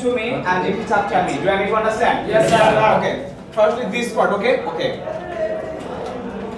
to me and repeat after me. Do you need to understand? Yes, sir. Okay. Firstly, this part. Okay. Okay.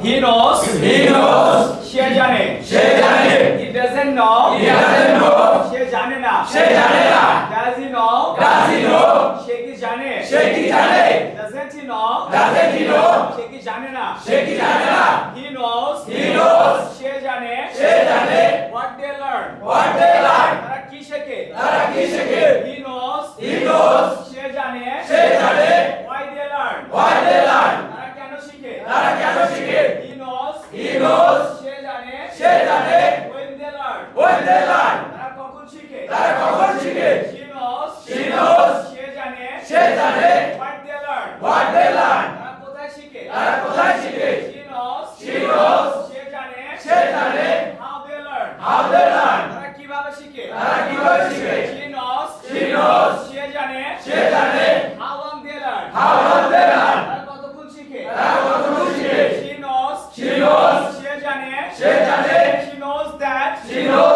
He knows. He knows. সে জানে। সে জানে। He doesn't know. He doesn't know. সে জানে না। সে জানে না। Does he know? Does he know? সে কি জানে? সে কি জানে? Doesn't he know? Doesn't he know? সে কি জানে না? সে কি জানে না? He knows. He knows. সে জানে। সে জানে। What they learn. What they learn. তারা কি শেখে? তারা কি শেখে? He knows. He knows. সে জানে। সে জানে। Why they learn. What they learn. তারা কেন শিখে? তারা কেন শিখে? He knows. He knows. সে জানে। সে জানে। When they learn. When they learn. তারা কখন শিখে? তারা কখন শিখে? She knows. She knows. সে জানে। সে জানে। What they learn. What they learn. তারা কোথায় শিখে? তারা কোথায় শিখে? She knows. She knows. সে জানে। সে জানে। How they learn. How they learn. তারা কিভাবে শিখে? তারা কিভাবে শিখে? She knows. She knows. সে জানে। সে জানে। How long they learn. How long they learn. তারা কতক্ষণ শিখে? তারা কতক্ষণ শিখে? She knows. She knows. সে জানে। সে জানে। She knows that. She knows